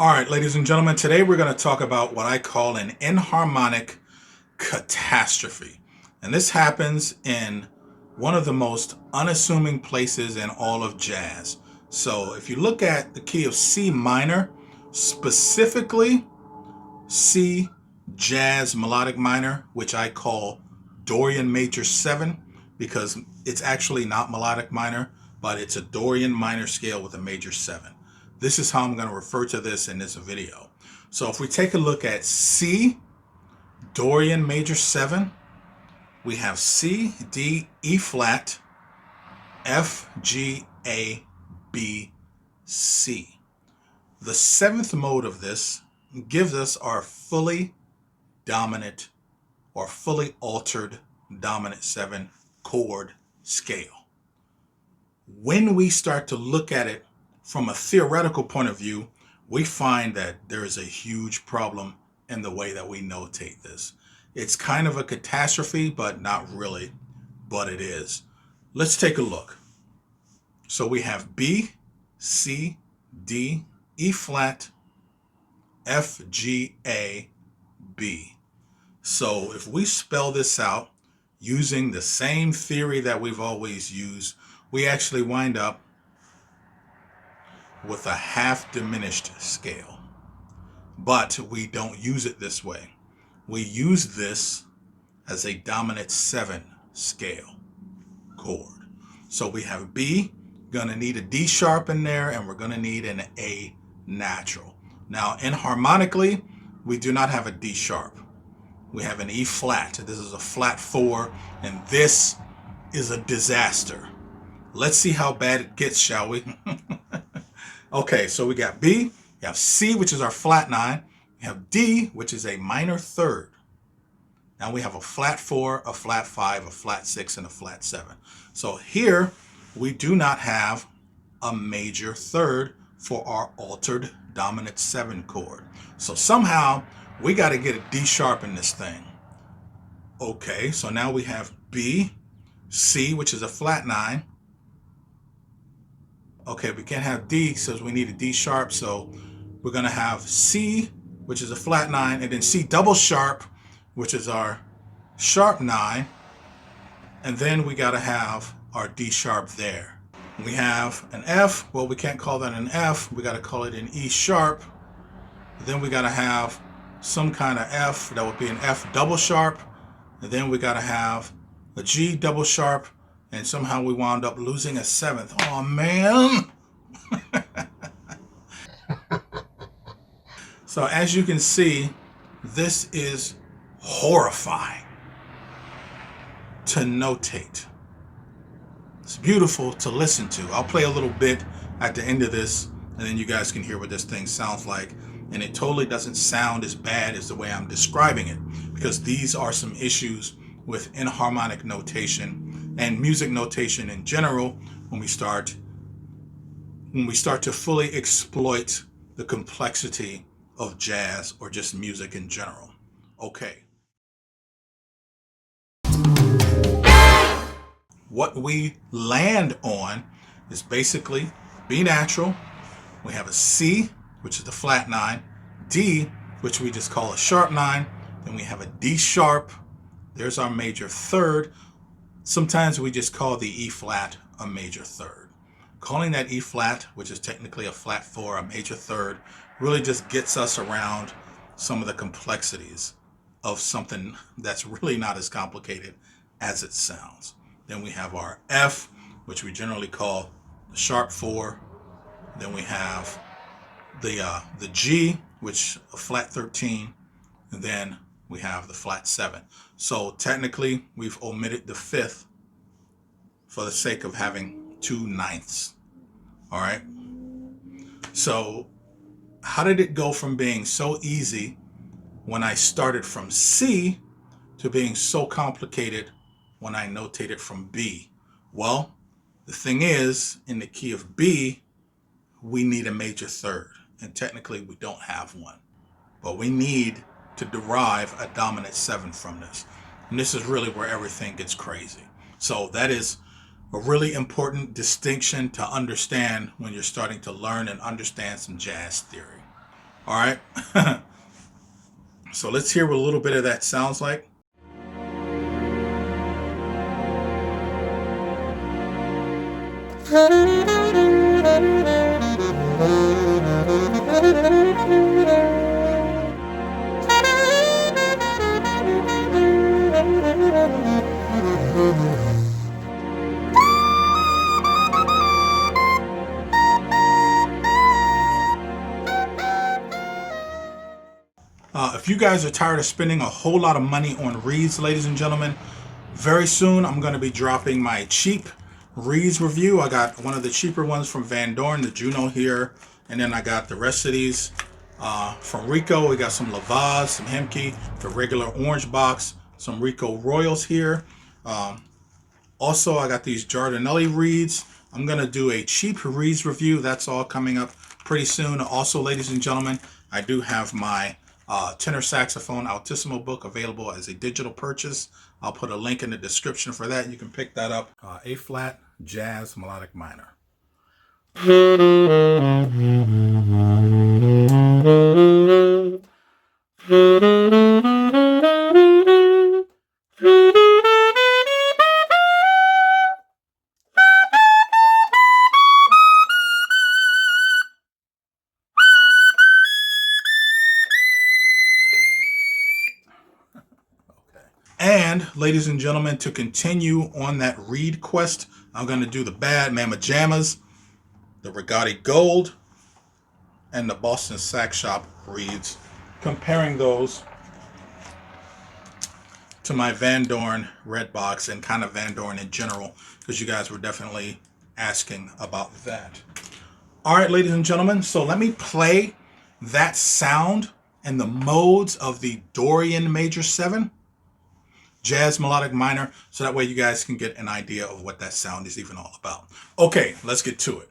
All right, ladies and gentlemen, today we're going to talk about what I call an enharmonic catastrophe. And this happens in one of the most unassuming places in all of jazz. So if you look at the key of C minor, specifically C jazz melodic minor, which I call Dorian major 7, because it's actually not melodic minor, but it's a Dorian minor scale with a major 7. This is how I'm going to refer to this in this video. So if we take a look at C, Dorian major 7, we have C, D, E flat, F, G, A, B, C. The seventh mode of this gives us our fully dominant or fully altered dominant 7 chord scale. When we start to look at it from a theoretical point of view, we find that there is a huge problem in the way that we notate this. It's kind of a catastrophe, but not really, but it is. Let's take a look. So we have B, C, D, E flat, F, G, A, B. So if we spell this out using the same theory that we've always used, we actually wind up with a half diminished scale. But we don't use it this way. We use this as a dominant 7 scale chord. So we have B, gonna need a D sharp in there, and we're gonna need an A natural. Now, enharmonically, we do not have a D sharp. We have an E flat. This is a flat 4, and this is a disaster. Let's see how bad it gets, shall we? Okay, so we got B, we have C, which is our flat 9, we have D, which is a minor 3rd. Now we have a flat 4, a flat 5, a flat 6, and a flat 7. So here, we do not have a major 3rd for our altered dominant 7 chord. So somehow, we got to get a D sharp in this thing. Okay, so now we have B, C, which is a flat 9. Okay, we can't have D, so we need a D sharp, so we're going to have C, which is a flat 9, and then C double sharp, which is our sharp 9, and then we got to have our D sharp there. We have an F, well, we can't call that an F, we got to call it an E sharp. Then we got to have some kind of F, that would be an F double sharp, and then we got to have a G double sharp, and somehow we wound up losing a 7th. Oh man! So as you can see, this is horrifying to notate. It's beautiful to listen to. I'll play a little bit at the end of this, and then you guys can hear what this thing sounds like. And it totally doesn't sound as bad as the way I'm describing it, because these are some issues with enharmonic notation and music notation in general when we start to fully exploit the complexity of jazz or just music in general. Okay. What we land on is basically B natural. We have a C, which is the flat 9, D, which we just call a sharp 9, then we have a D sharp. There's our major 3rd. Sometimes we just call the E flat a major 3rd. Calling that E flat, which is technically a flat 4, a major 3rd, really just gets us around some of the complexities of something that's really not as complicated as it sounds. Then we have our F, which we generally call the sharp 4. Then we have the G, which a flat 13, and then we have the flat 7. So technically, we've omitted the 5th for the sake of having 2 9ths. All right. So how did it go from being so easy when I started from C to being so complicated when I notated from B? Well, the thing is, in the key of B, we need a major 3rd, and technically we don't have one, but we need to derive a dominant 7 from this, and this is really where everything gets crazy. So that is a really important distinction to understand when you're starting to learn and understand some jazz theory. All right. So let's hear what a little bit of that sounds like. If you guys are tired of spending a whole lot of money on reeds, ladies and gentlemen, very soon I'm going to be dropping my cheap reeds review. I got one of the cheaper ones from Van Doren, the Juno here, and then I got the rest of these from Rico. We got some Lavaz, some Hemke, the regular orange box, some Rico Royals here. Also, I got these Giardinelli reeds. I'm going to do a cheap reeds review. That's all coming up pretty soon. Also, ladies and gentlemen, I do have my tenor saxophone Altissimo book available as a digital purchase. I'll put a link in the description for that. You can pick that up. A flat, jazz, melodic minor. And, ladies and gentlemen, to continue on that reed quest, I'm going to do the Bad Mama Jammas, the Rigotti Gold, and the Boston Sax Shop reeds, comparing those to my Van Doren red box and kind of Van Doren in general, because you guys were definitely asking about that. All right, ladies and gentlemen, so let me play that sound and the modes of the Dorian Major 7. Jazz melodic minor, so that way you guys can get an idea of what that sound is even all about. Okay, let's get to it.